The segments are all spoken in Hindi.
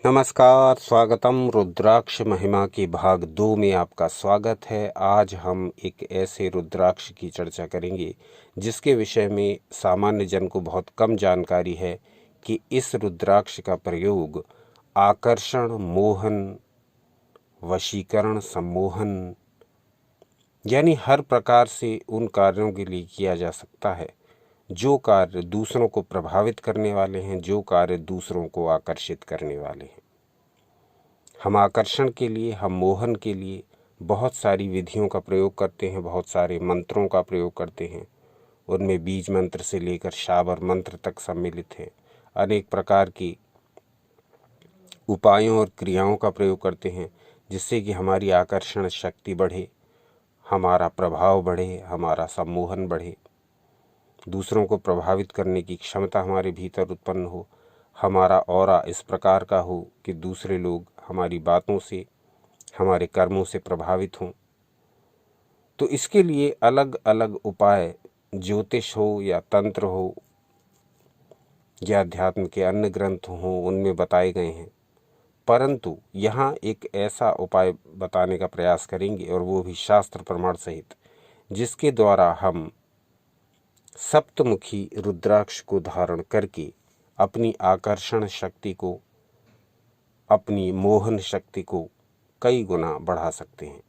नमस्कार, स्वागतम। रुद्राक्ष महिमा की भाग 2 में आपका स्वागत है। आज हम एक ऐसे रुद्राक्ष की चर्चा करेंगे जिसके विषय में सामान्य जन को बहुत कम जानकारी है कि इस रुद्राक्ष का प्रयोग आकर्षण, मोहन, वशीकरण, सम्मोहन यानी हर प्रकार से उन कार्यों के लिए किया जा सकता है जो कार्य दूसरों को प्रभावित करने वाले हैं, जो कार्य दूसरों को आकर्षित करने वाले हैं। हम आकर्षण के लिए, हम मोहन के लिए बहुत सारी विधियों का प्रयोग करते हैं, बहुत सारे मंत्रों का प्रयोग करते हैं। उनमें बीज मंत्र से लेकर शाबर मंत्र तक सम्मिलित है। अनेक प्रकार की उपायों और क्रियाओं का प्रयोग करते हैं जिससे कि हमारी आकर्षण शक्ति बढ़े, हमारा प्रभाव बढ़े, हमारा सम्मोहन बढ़े, दूसरों को प्रभावित करने की क्षमता हमारे भीतर उत्पन्न हो, हमारा ऑरा इस प्रकार का हो कि दूसरे लोग हमारी बातों से, हमारे कर्मों से प्रभावित हों। तो इसके लिए अलग अलग उपाय, ज्योतिष हो या तंत्र हो या अध्यात्म के अन्य ग्रंथ हों, उनमें बताए गए हैं। परंतु यहाँ एक ऐसा उपाय बताने का प्रयास करेंगे, और वो भी शास्त्र प्रमाण सहित, जिसके द्वारा हम सप्तमुखी रुद्राक्ष को धारण करके अपनी आकर्षण शक्ति को, अपनी मोहन शक्ति को कई गुना बढ़ा सकते हैं।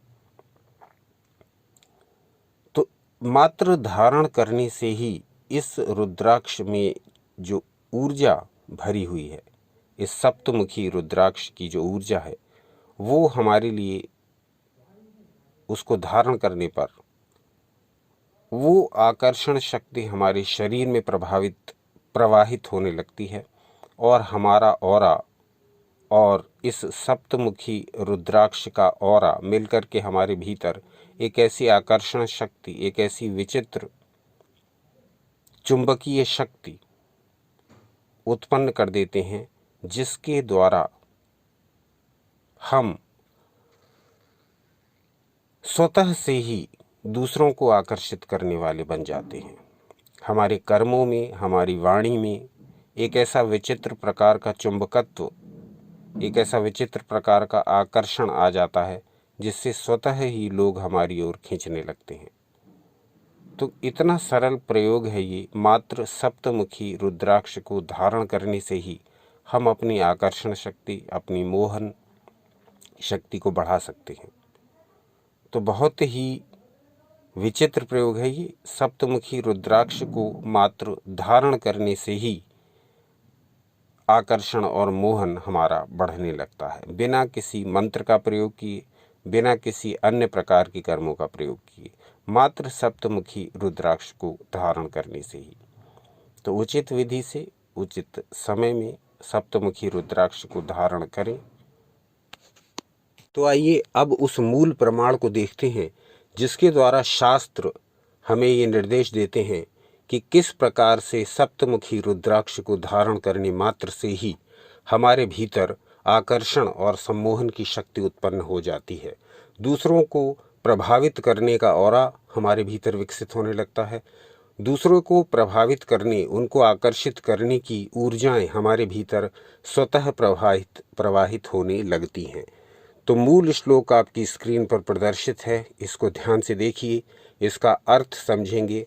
तो मात्र धारण करने से ही इस रुद्राक्ष में जो ऊर्जा भरी हुई है, इस सप्तमुखी रुद्राक्ष की जो ऊर्जा है, वो हमारे लिए, उसको धारण करने पर वो आकर्षण शक्ति हमारे शरीर में प्रवाहित होने लगती है, और हमारा ऑरा और इस सप्तमुखी रुद्राक्ष का ऑरा मिलकर के हमारे भीतर एक ऐसी आकर्षण शक्ति, एक ऐसी विचित्र चुंबकीय शक्ति उत्पन्न कर देते हैं जिसके द्वारा हम स्वतः से ही दूसरों को आकर्षित करने वाले बन जाते हैं। हमारे कर्मों में, हमारी वाणी में एक ऐसा विचित्र प्रकार का चुंबकत्व, एक ऐसा विचित्र प्रकार का आकर्षण आ जाता है जिससे स्वतः ही लोग हमारी ओर खींचने लगते हैं। तो इतना सरल प्रयोग है ये। मात्र सप्तमुखी रुद्राक्ष को धारण करने से ही हम अपनी आकर्षण शक्ति, अपनी मोहन शक्ति को बढ़ा सकते हैं। तो बहुत ही विचित्र प्रयोग है ये। सप्तमुखी रुद्राक्ष को मात्र धारण करने से ही आकर्षण और मोहन हमारा बढ़ने लगता है, बिना किसी मंत्र का प्रयोग किए, बिना किसी अन्य प्रकार के कर्मों का प्रयोग किए, मात्र सप्तमुखी रुद्राक्ष को धारण करने से ही। तो उचित विधि से, उचित समय में सप्तमुखी रुद्राक्ष को धारण करें। तो आइए अब उस मूल प्रमाण को देखते हैं जिसके द्वारा शास्त्र हमें ये निर्देश देते हैं कि किस प्रकार से सप्तमुखी रुद्राक्ष को धारण करने मात्र से ही हमारे भीतर आकर्षण और सम्मोहन की शक्ति उत्पन्न हो जाती है। दूसरों को प्रभावित करने का ऑरा हमारे भीतर विकसित होने लगता है। दूसरों को प्रभावित करने, उनको आकर्षित करने की ऊर्जाएं हमारे भीतर स्वतः प्रवाहित होने लगती हैं। तो मूल श्लोक आपकी स्क्रीन पर प्रदर्शित है, इसको ध्यान से देखिए, इसका अर्थ समझेंगे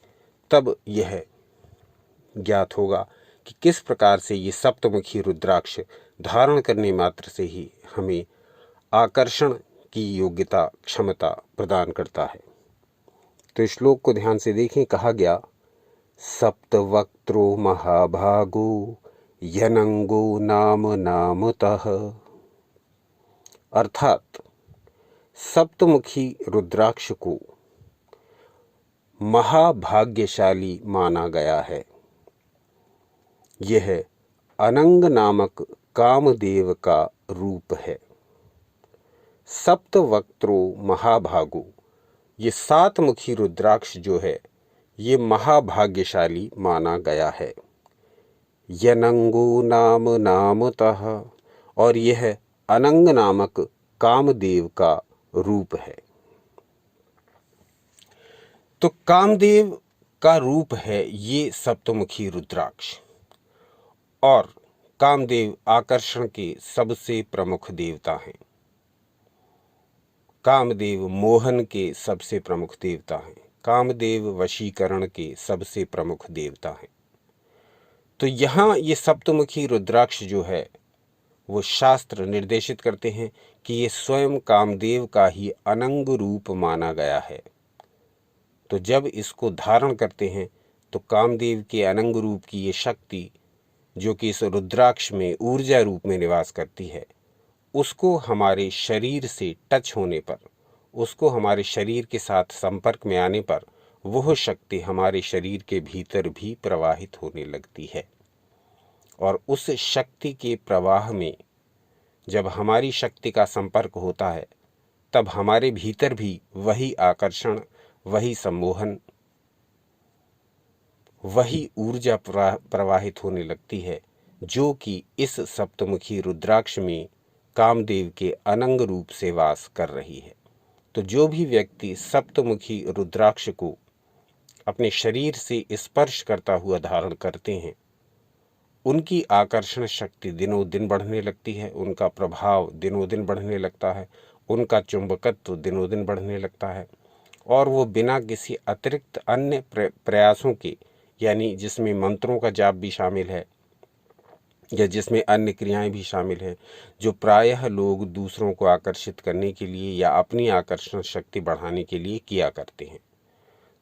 तब यह ज्ञात होगा कि किस प्रकार से ये सप्तमुखी रुद्राक्ष धारण करने मात्र से ही हमें आकर्षण की योग्यता, क्षमता प्रदान करता है। तो श्लोक को ध्यान से देखें। कहा गया, सप्तवक्त्रो महाभागो यनंगो नाम नामतः। अर्थात सप्तमुखी रुद्राक्ष को महाभाग्यशाली माना गया है। यह अनंग नामक कामदेव का रूप है। सप्तवक्त्रो महाभागो, ये सातमुखी रुद्राक्ष जो है ये महाभाग्यशाली माना गया है। यनंगो नाम नामतः, और यह अनंग नामक कामदेव का रूप है। तो कामदेव का रूप है ये सप्तमुखी रुद्राक्ष, और कामदेव आकर्षण के सबसे प्रमुख देवता हैं। कामदेव मोहन के सबसे प्रमुख देवता हैं। कामदेव वशीकरण के सबसे प्रमुख देवता हैं। तो यहाँ ये सप्तमुखी रुद्राक्ष जो है वो शास्त्र निर्देशित करते हैं कि ये स्वयं कामदेव का ही अनंग रूप माना गया है। तो जब इसको धारण करते हैं तो कामदेव के अनंग रूप की ये शक्ति जो कि इस रुद्राक्ष में ऊर्जा रूप में निवास करती है, उसको हमारे शरीर से टच होने पर, उसको हमारे शरीर के साथ संपर्क में आने पर वह शक्ति हमारे शरीर के भीतर भी प्रवाहित होने लगती है। और उस शक्ति के प्रवाह में जब हमारी शक्ति का संपर्क होता है तब हमारे भीतर भी वही आकर्षण, वही सम्मोहन, वही ऊर्जा प्रवाहित होने लगती है जो कि इस सप्तमुखी रुद्राक्ष में कामदेव के अनंग रूप से वास कर रही है। तो जो भी व्यक्ति सप्तमुखी रुद्राक्ष को अपने शरीर से स्पर्श करता हुआ धारण करते हैं, उनकी आकर्षण शक्ति दिनों दिन बढ़ने लगती है, उनका प्रभाव दिनों दिन बढ़ने लगता है, उनका चुंबकत्व दिनों दिन बढ़ने लगता है, और वो बिना किसी अतिरिक्त अन्य प्रयासों के, यानी जिसमें मंत्रों का जाप भी शामिल है या जिसमें अन्य क्रियाएं भी शामिल हैं, जो प्रायः लोग दूसरों को आकर्षित करने के लिए या अपनी आकर्षण शक्ति बढ़ाने के लिए किया करते हैं,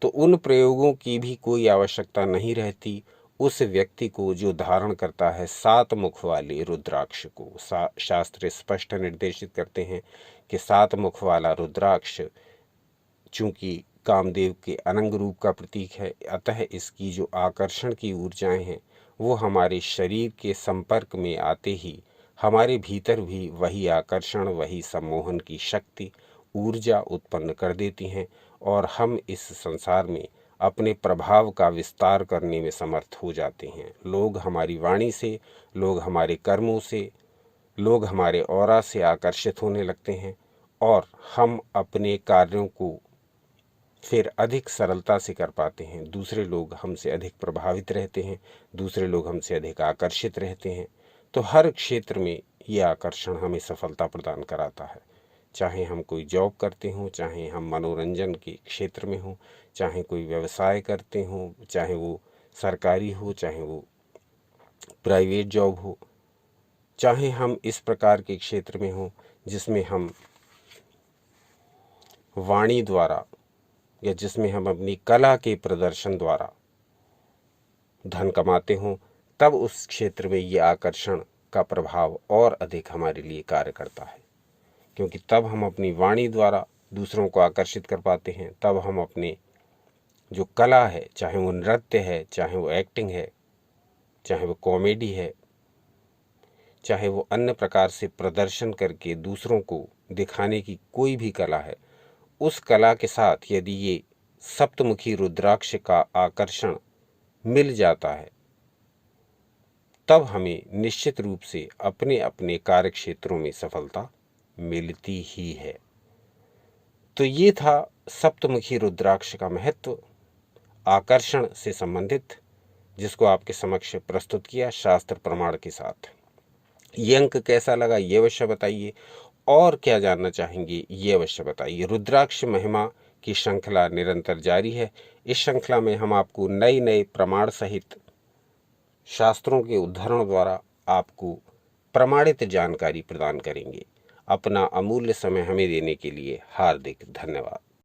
तो उन प्रयोगों की भी कोई आवश्यकता नहीं रहती उस व्यक्ति को जो धारण करता है 7 मुख वाले रुद्राक्ष को। शास्त्र स्पष्ट निर्देशित करते हैं कि 7 मुख वाला रुद्राक्ष चूंकि कामदेव के अनंग रूप का प्रतीक है, अतः इसकी जो आकर्षण की ऊर्जाएं हैं वो हमारे शरीर के संपर्क में आते ही हमारे भीतर भी वही आकर्षण, वही सम्मोहन की शक्ति, ऊर्जा उत्पन्न कर देती हैं और हम इस संसार में अपने प्रभाव का विस्तार करने में समर्थ हो जाते हैं। लोग हमारी वाणी से, लोग हमारे कर्मों से, लोग हमारे ऑरा से आकर्षित होने लगते हैं और हम अपने कार्यों को फिर अधिक सरलता से कर पाते हैं। दूसरे लोग हमसे अधिक प्रभावित रहते हैं, दूसरे लोग हमसे अधिक आकर्षित रहते हैं। तो हर क्षेत्र में ये आकर्षण हमें सफलता प्रदान कराता है, चाहे हम कोई जॉब करते हों, चाहे हम मनोरंजन के क्षेत्र में हों, चाहे कोई व्यवसाय करते हों, चाहे वो सरकारी हो, चाहे वो प्राइवेट जॉब हो, चाहे हम इस प्रकार के क्षेत्र में हों जिसमें हम वाणी द्वारा या जिसमें हम अपनी कला के प्रदर्शन द्वारा धन कमाते हों, तब उस क्षेत्र में ये आकर्षण का प्रभाव और अधिक हमारे लिए कार्य करता है, क्योंकि तब हम अपनी वाणी द्वारा दूसरों को आकर्षित कर पाते हैं। तब हम अपने जो कला है, चाहे वो नृत्य है, चाहे वो एक्टिंग है, चाहे वो कॉमेडी है, चाहे वो अन्य प्रकार से प्रदर्शन करके दूसरों को दिखाने की कोई भी कला है, उस कला के साथ यदि ये सप्तमुखी रुद्राक्ष का आकर्षण मिल जाता है तब हमें निश्चित रूप से अपने अपने कार्य क्षेत्रों में सफलता मिलती ही है। तो ये था सप्तमुखी रुद्राक्ष का महत्व, आकर्षण से संबंधित, जिसको आपके समक्ष प्रस्तुत किया शास्त्र प्रमाण के साथ। ये अंक कैसा लगा ये अवश्य बताइए, और क्या जानना चाहेंगे ये अवश्य बताइए। रुद्राक्ष महिमा की श्रृंखला निरंतर जारी है। इस श्रृंखला में हम आपको नए नए प्रमाण सहित शास्त्रों के उद्धरण द्वारा आपको प्रमाणित जानकारी प्रदान करेंगे। अपना अमूल्य समय हमें देने के लिए हार्दिक धन्यवाद।